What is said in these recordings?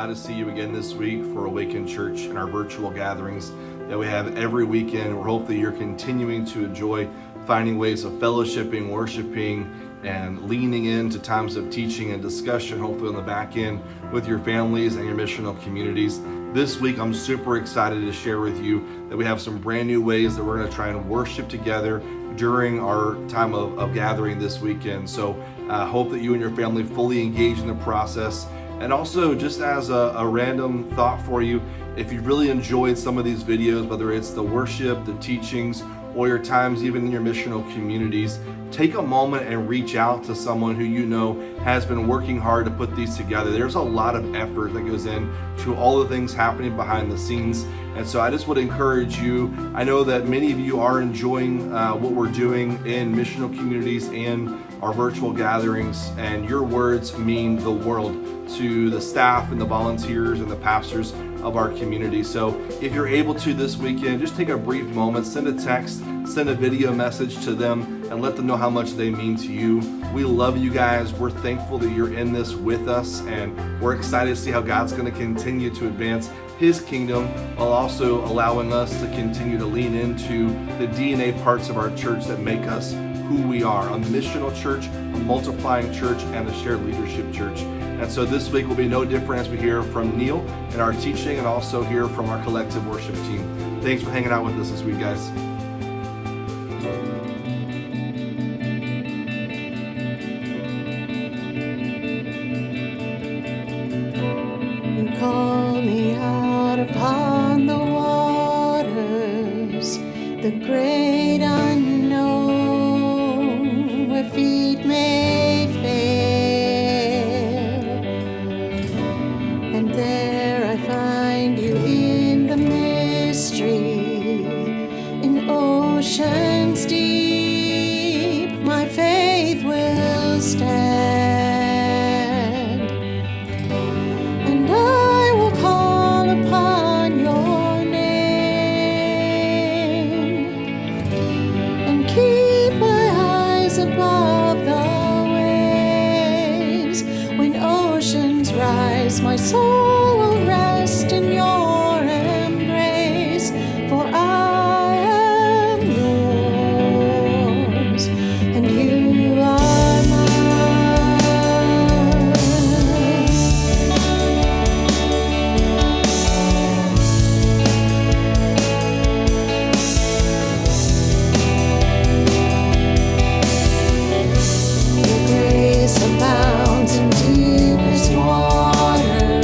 glad to see you again this week for Awaken Church and our virtual gatherings that we have every weekend. We hope that you're continuing to enjoy finding ways of fellowshipping, worshiping, and leaning into times of teaching and discussion, hopefully on the back end with your families and your missional communities. This week, I'm super excited to share with you that we have some brand new ways that we're going to try and worship together during our time of gathering this weekend. So I hope that you and your family fully engage in the process. And also, just as a random thought for you, if you really enjoyed some of these videos, whether it's the worship, the teachings, or your times even in your missional communities, take a moment and reach out to someone who you know has been working hard to put these together. There's a lot of effort that goes into all the things happening behind the scenes. And so I just would encourage you, I know that many of you are enjoying what we're doing in missional communities and our virtual gatherings, and your words mean the world to the staff and the volunteers and the pastors of our community. So if you're able to this weekend, just take a brief moment, send a text, send a video message to them, and let them know how much they mean to you. We love you guys. We're thankful that you're in this with us, and we're excited to see how God's going to continue to advance His kingdom while also allowing us to continue to lean into the DNA parts of our church that make us who we are, a missional church, a multiplying church, and a shared leadership church. And so this week will be no different as we hear from Neil in our teaching and also hear from our collective worship team. Thanks for hanging out with us this week, guys. You call me out upon the waters, the great unknown, where feet may fail, and there I find you in the mystery, in oceans deep, my faith will stand. My soul will rest in your embrace, for I am yours, and you are mine. Your grace abounds in deepest water.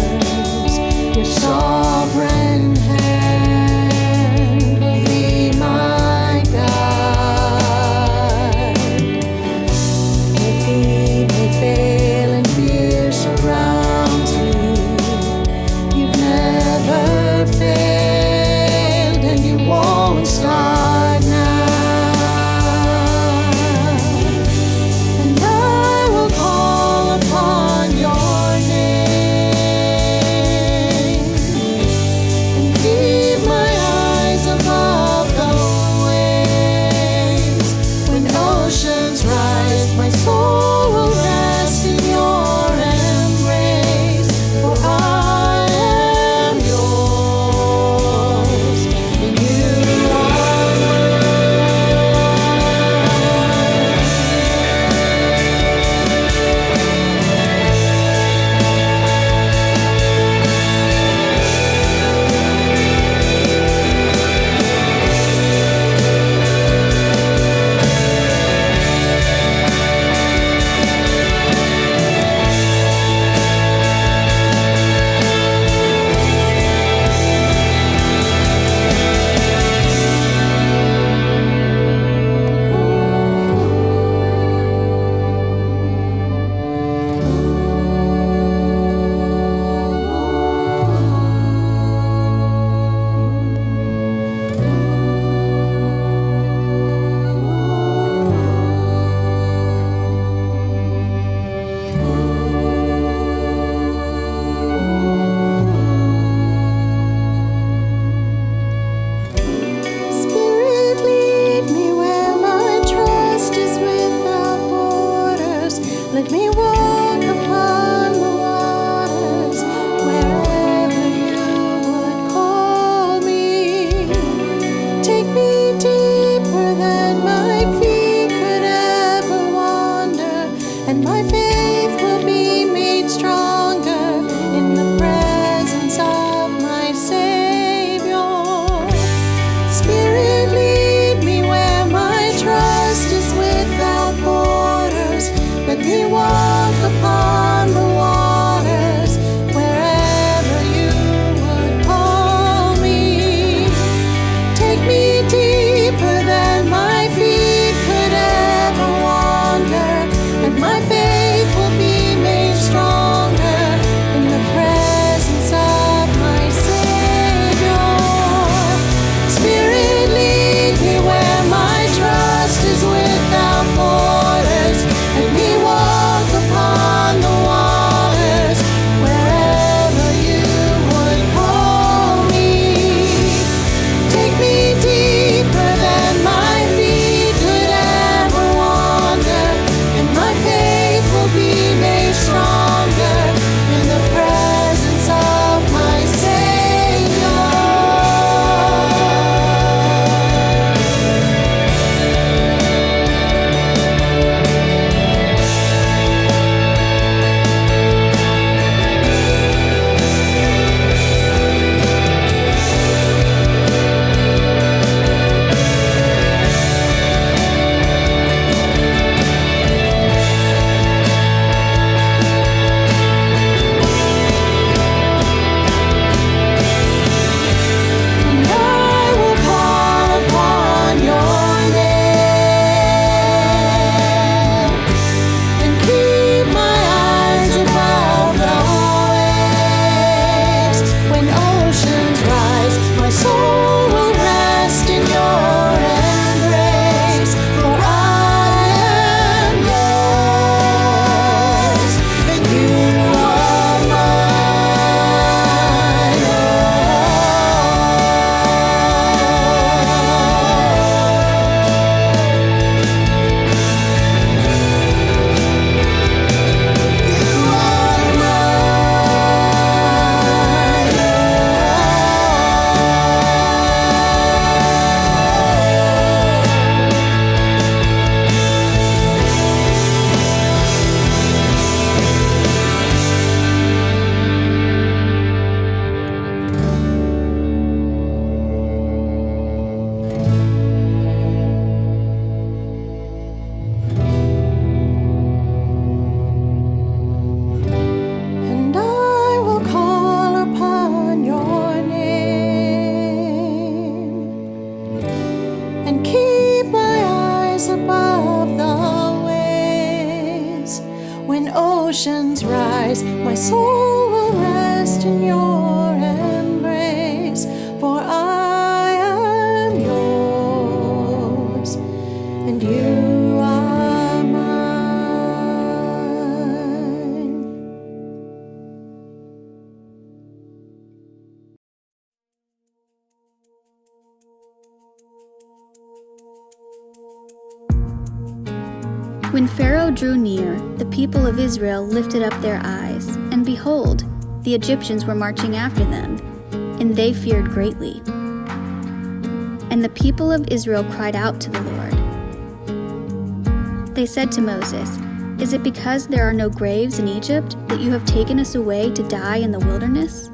rise above the waves. When oceans rise, my soul will rest in your embrace. For I am yours, and you are mine. When Pharaoh drew near, the people of Israel lifted up their eyes, and behold, the Egyptians were marching after them, and they feared greatly. And the people of Israel cried out to the Lord. They said to Moses, "Is it because there are no graves in Egypt that you have taken us away to die in the wilderness?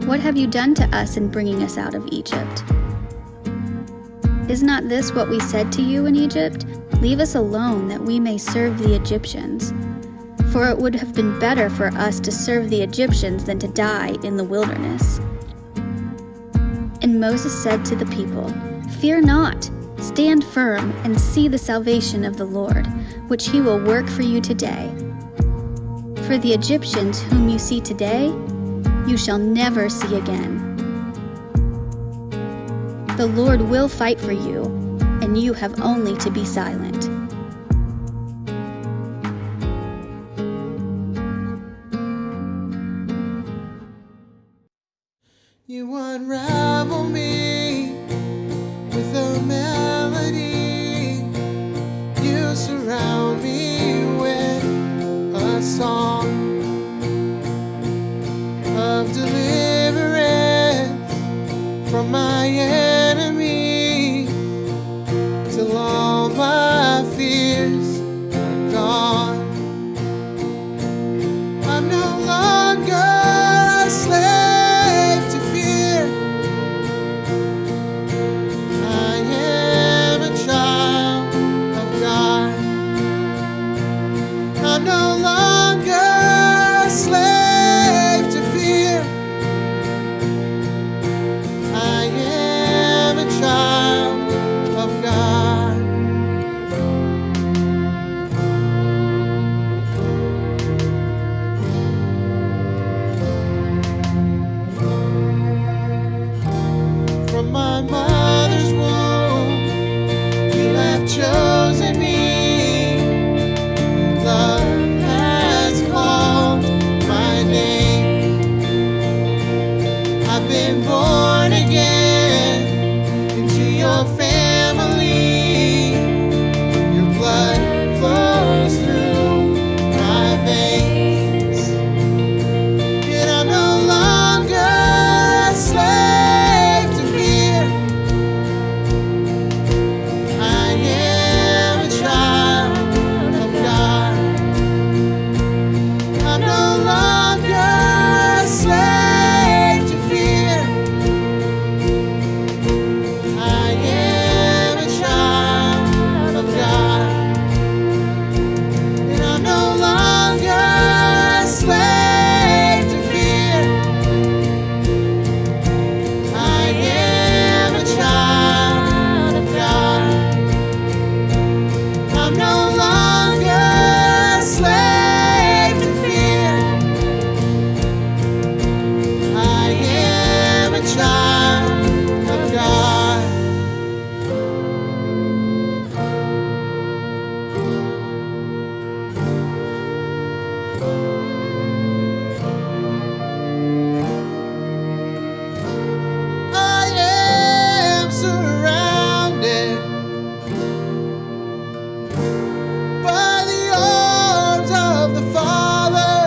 What have you done to us in bringing us out of Egypt? Is not this what we said to you in Egypt? Leave us alone that we may serve the Egyptians. For it would have been better for us to serve the Egyptians than to die in the wilderness." And Moses said to the people, "Fear not, stand firm and see the salvation of the Lord, which he will work for you today. For the Egyptians whom you see today, you shall never see again. The Lord will fight for you, and you have only to be silent." You unravel me with a melody. You surround me with a song of deliverance from my enemy, till all my fears are gone. I'm no longer a slave to fear. I am a child of God. I'm no longer a slave to fear. I am a child of God. From my mother's womb, you have chosen me. Love has called my name. I've been born again into your family. Your blood flows through my veins. And I'm no longer a slave to fear. I am a child of God. I'm no longer a slave to fear. I am a child of God. And I'm no longer a slave to fear. I am a child of God. I'm no longer a slave to fear. I am a child of God. I am surrounded by the arms of the Father.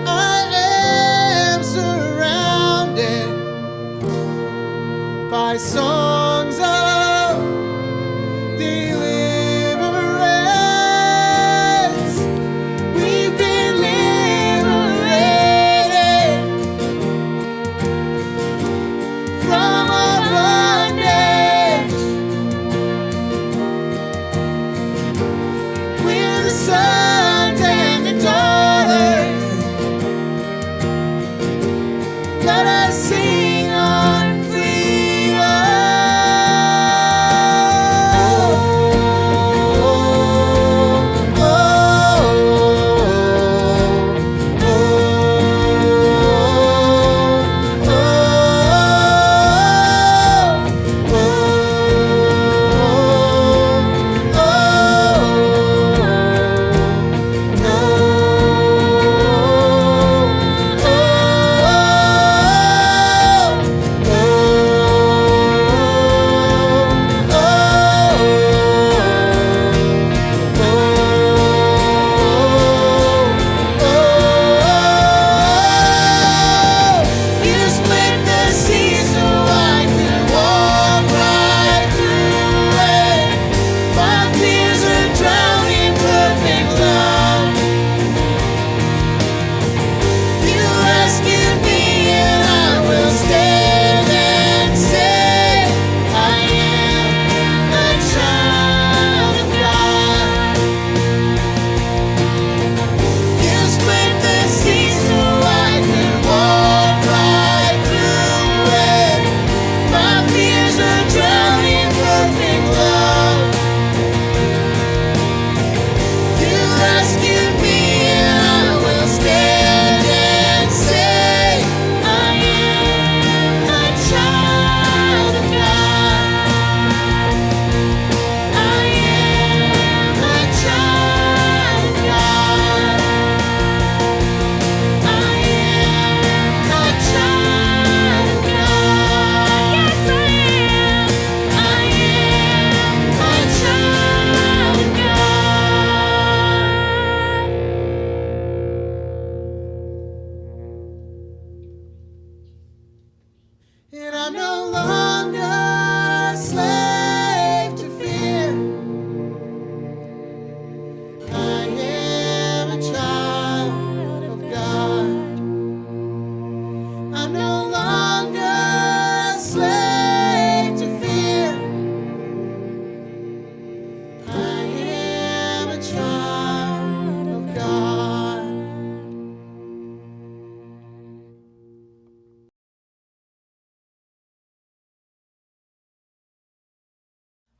I am surrounded by songs of deliverance. We've been liberated from our bondage. We're the sons and the daughters. Let us sing on freedom.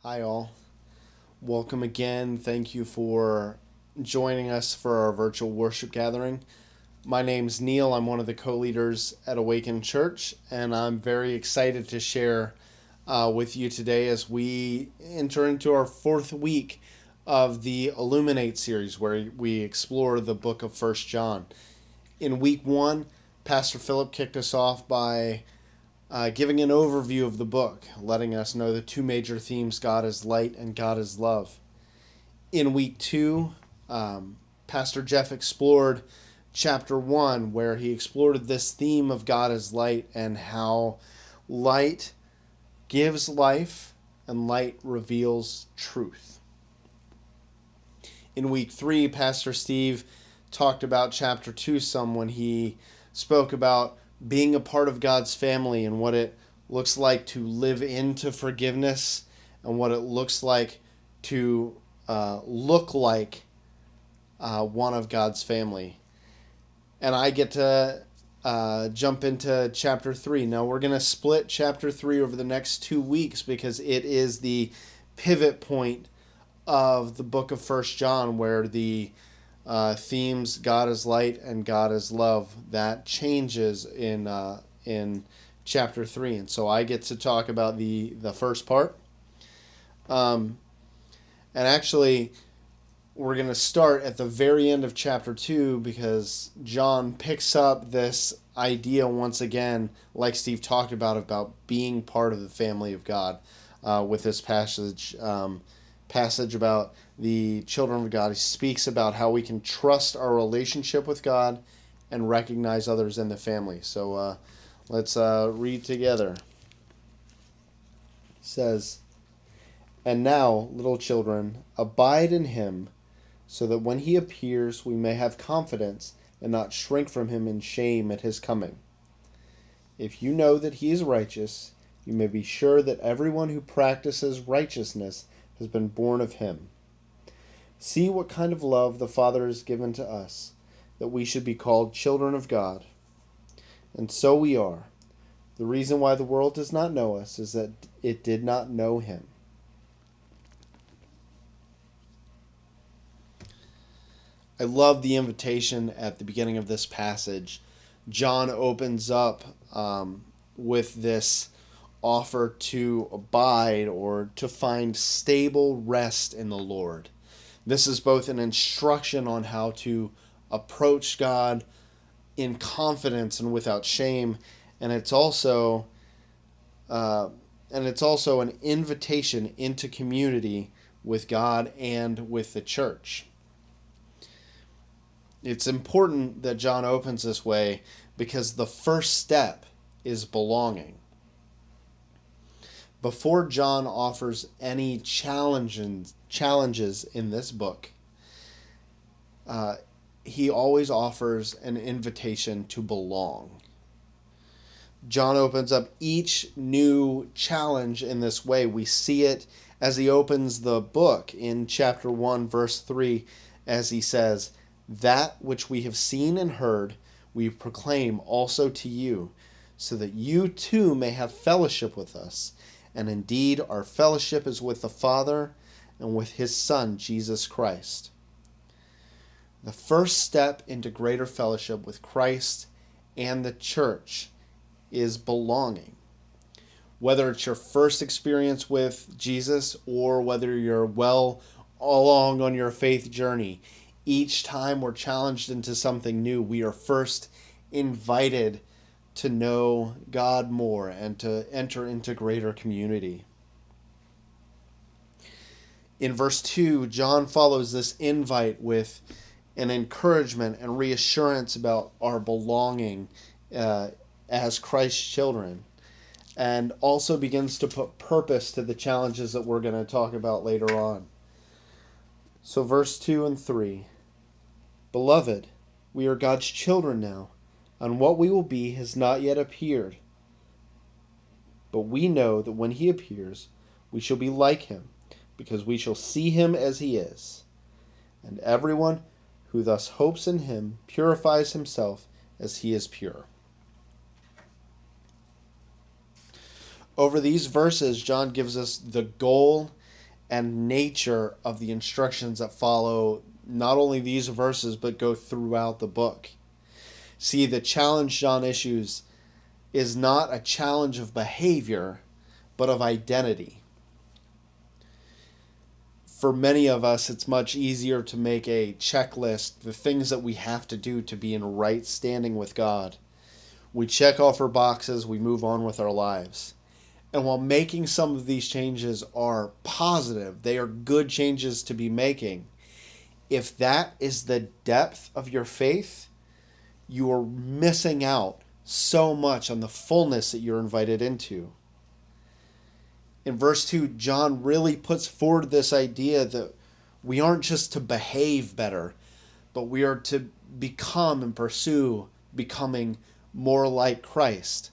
Hi, all. Welcome again. Thank you for joining us for our virtual worship gathering. My name's Neil. I'm one of the co-leaders at Awaken Church, and I'm very excited to share with you today as we enter into our fourth week of the Illuminate series, where we explore the book of 1 John. In week 1, Pastor Philip kicked us off by giving an overview of the book, letting us know the two major themes: God is light and God is love. In week 2, Pastor Jeff explored chapter 1, where he explored this theme of God is light and how light gives life and light reveals truth. In week 3, Pastor Steve talked about chapter 2 some when he spoke about being a part of God's family and what it looks like to live into forgiveness and what it looks like to look like one of God's family. And I get to jump into chapter 3. Now we're going to split chapter 3 over the next 2 weeks because it is the pivot point of the book of 1 John, where the themes God is light and God is love, that changes in chapter 3. And so I get to talk about the first part. And actually, we're going to start at the very end of chapter 2 because John picks up this idea once again, like Steve talked about being part of the family of God with this passage about the children of God. He speaks about how we can trust our relationship with God and recognize others in the family. So let's read together. It says, "And now, little children, abide in him, so that when he appears we may have confidence and not shrink from him in shame at his coming. If you know that he is righteous, you may be sure that everyone who practices righteousness has been born of him. See what kind of love the Father has given to us, that we should be called children of God. And so we are. The reason why the world does not know us is that it did not know him." I love the invitation at the beginning of this passage. John opens up with this offer to abide or to find stable rest in the Lord. This is both an instruction on how to approach God in confidence and without shame, and it's also an invitation into community with God and with the church. It's important that John opens this way because the first step is belonging. Before John offers any challenges in this book, he always offers an invitation to belong. John opens up each new challenge in this way. We see it as he opens the book in chapter 1, verse 3, as he says, "That which we have seen and heard, we proclaim also to you, so that you too may have fellowship with us. And indeed, our fellowship is with the Father and with his Son, Jesus Christ." The first step into greater fellowship with Christ and the church is belonging. Whether it's your first experience with Jesus or whether you're well along on your faith journey, each time we're challenged into something new, we are first invited to know God more and to enter into greater community. In verse 2, John follows this invite with an encouragement and reassurance about our belonging as Christ's children, and also begins to put purpose to the challenges that we're going to talk about later on. So verse 2 and 3, "Beloved, we are God's children now, and what we will be has not yet appeared. But we know that when he appears, we shall be like him, because we shall see him as he is. And everyone who thus hopes in him purifies himself as he is pure." Over these verses, John gives us the goal and nature of the instructions that follow not only these verses but go throughout the book. See, the challenge John issues is not a challenge of behavior, but of identity. For many of us, it's much easier to make a checklist, the things that we have to do to be in right standing with God. We check off our boxes, we move on with our lives. And while making some of these changes are positive, they are good changes to be making, if that is the depth of your faith, you are missing out so much on the fullness that you're invited into. In verse 2, John really puts forward this idea that we aren't just to behave better, but we are to become and pursue becoming more like Christ.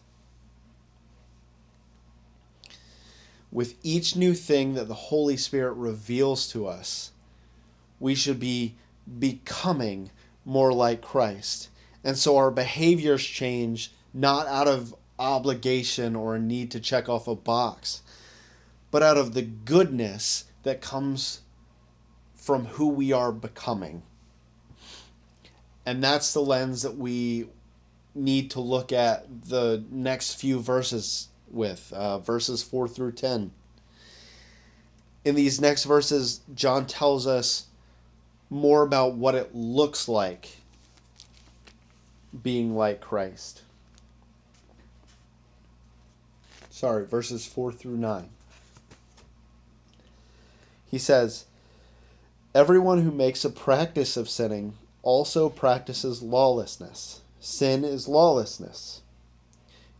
With each new thing that the Holy Spirit reveals to us, we should be becoming more like Christ. And so our behaviors change not out of obligation or a need to check off a box, but out of the goodness that comes from who we are becoming. And that's the lens that we need to look at the next few verses with, verses 4 through 10. In these next verses, John tells us more about what it looks like being like Christ. Verses 4 through 9. He says, "Everyone who makes a practice of sinning also practices lawlessness. Sin is lawlessness.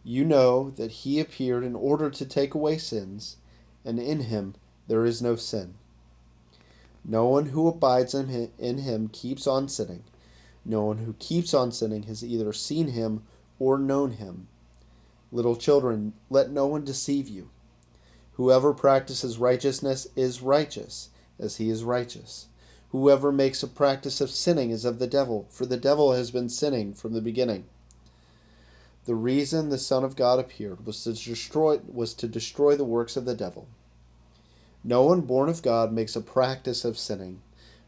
You know that he appeared in order to take away sins, and in him there is no sin. No one who abides in him keeps on sinning. No one who keeps on sinning has either seen him or known him. Little children, let no one deceive you. Whoever practices righteousness is righteous, as he is righteous. Whoever makes a practice of sinning is of the devil, for the devil has been sinning from the beginning. The reason the Son of God appeared was to destroy the works of the devil. No one born of God makes a practice of sinning,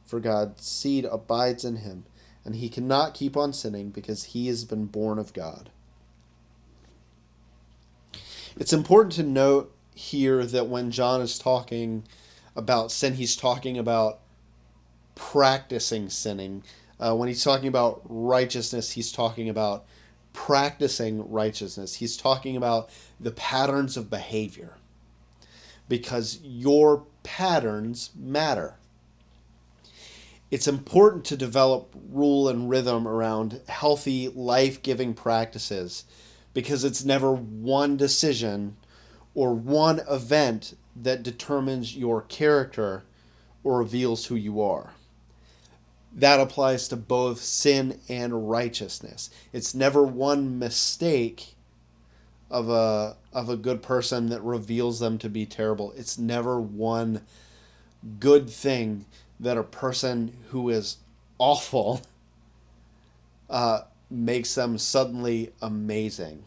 for God's seed abides in him, and he cannot keep on sinning because he has been born of God." It's important to note here that when John is talking about sin, he's talking about practicing sinning. When he's talking about righteousness, he's talking about practicing righteousness. He's talking about the patterns of behavior, because your patterns matter. It's important to develop rule and rhythm around healthy, life-giving practices, because it's never one decision or one event that determines your character or reveals who you are. That applies to both sin and righteousness. It's never one mistake of a good person that reveals them to be terrible. It's never one good thing that a person who is awful makes them suddenly amazing.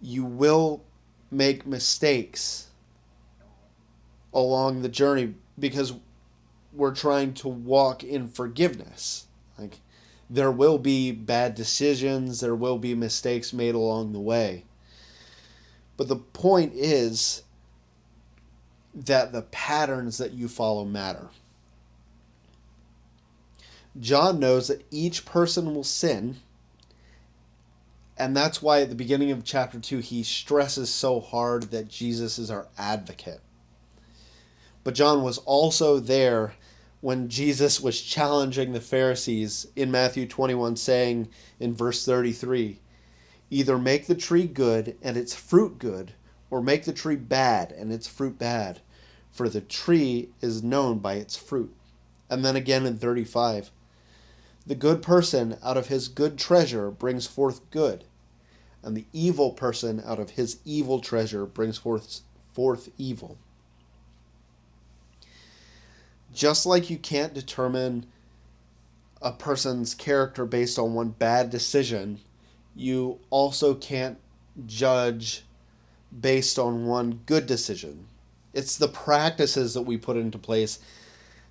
You will make mistakes along the journey because we're trying to walk in forgiveness. Like, there will be bad decisions, there will be mistakes made along the way. But the point is that the patterns that you follow matter. John knows that each person will sin, and that's why at the beginning of chapter 2 he stresses so hard that Jesus is our advocate. But John was also there when Jesus was challenging the Pharisees in Matthew 21, saying in verse 33, "Either make the tree good and its fruit good, or make the tree bad and its fruit bad, for the tree is known by its fruit." And then again in 35, "The good person out of his good treasure brings forth good, and the evil person out of his evil treasure brings forth evil." Just like you can't determine a person's character based on one bad decision, you also can't judge based on one good decision. It's the practices that we put into place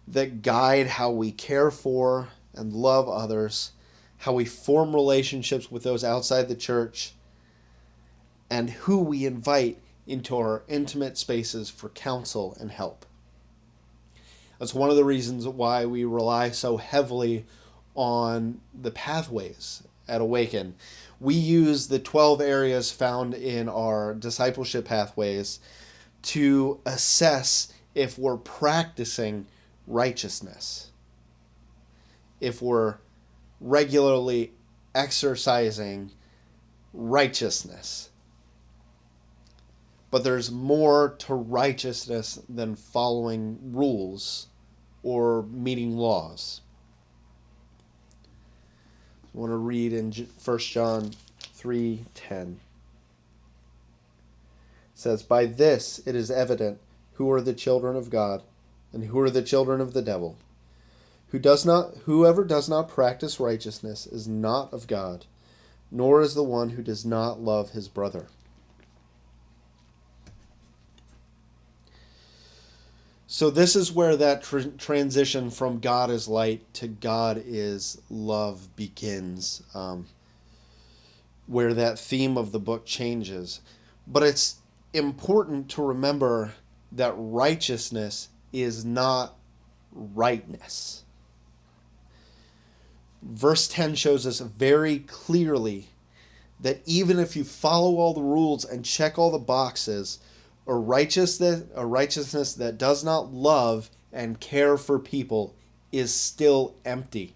that guide how we care for and love others, how we form relationships with those outside the church, and who we invite into our intimate spaces for counsel and help. That's one of the reasons why we rely so heavily on the pathways at Awaken. We use the 12 areas found in our discipleship pathways to assess if we're practicing righteousness, if we're regularly exercising righteousness. But there's more to righteousness than following rules or meeting laws. I want to read in 1 John 3:10. It says, "By this it is evident who are the children of God and who are the children of the devil. Whoever does not practice righteousness is not of God, nor is the one who does not love his brother." So this is where that transition from God is light to God is love begins, where that theme of the book changes. But it's important to remember that righteousness is not rightness. Verse 10 shows us very clearly that even if you follow all the rules and check all the boxes, a righteousness that does not love and care for people is still empty.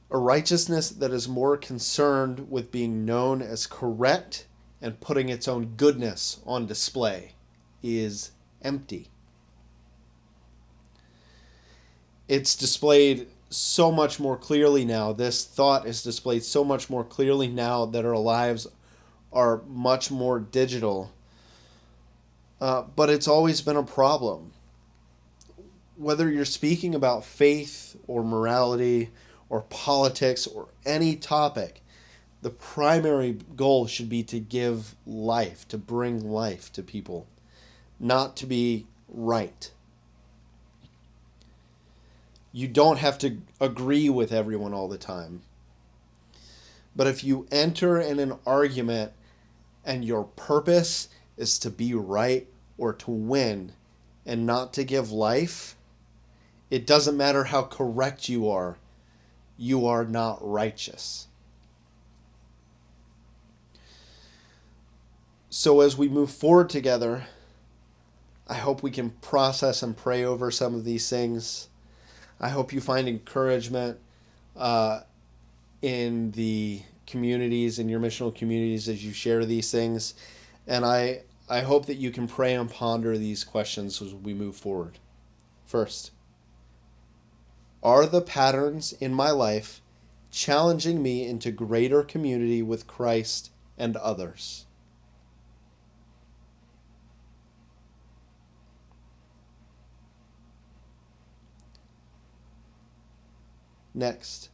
A righteousness that is more concerned with being known as correct and putting its own goodness on display is empty. It's displayed so much more clearly now. This thought is displayed so much more clearly now that our lives are much more digital. But it's always been a problem. Whether you're speaking about faith or morality or politics or any topic, the primary goal should be to give life, to bring life to people, not to be right. You don't have to agree with everyone all the time. But if you enter in an argument and your purpose is to be right or to win and not to give life, it doesn't matter how correct you are not righteous. So as we move forward together, I hope we can process and pray over some of these things. I hope you find encouragement in the communities, in your missional communities, as you share these things. And I hope that you can pray and ponder these questions as we move forward. First, are the patterns in my life challenging me into greater community with Christ and others? Next,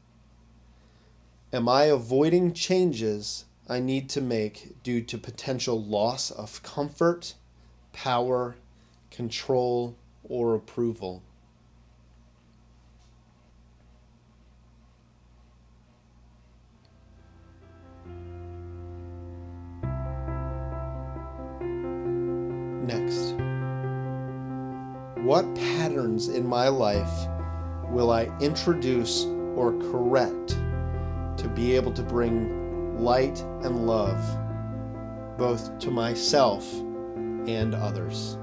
am I avoiding changes I need to make due to potential loss of comfort, power, control, or approval? Next, what patterns in my life will I introduce or correct to be able to bring light and love both to myself and others?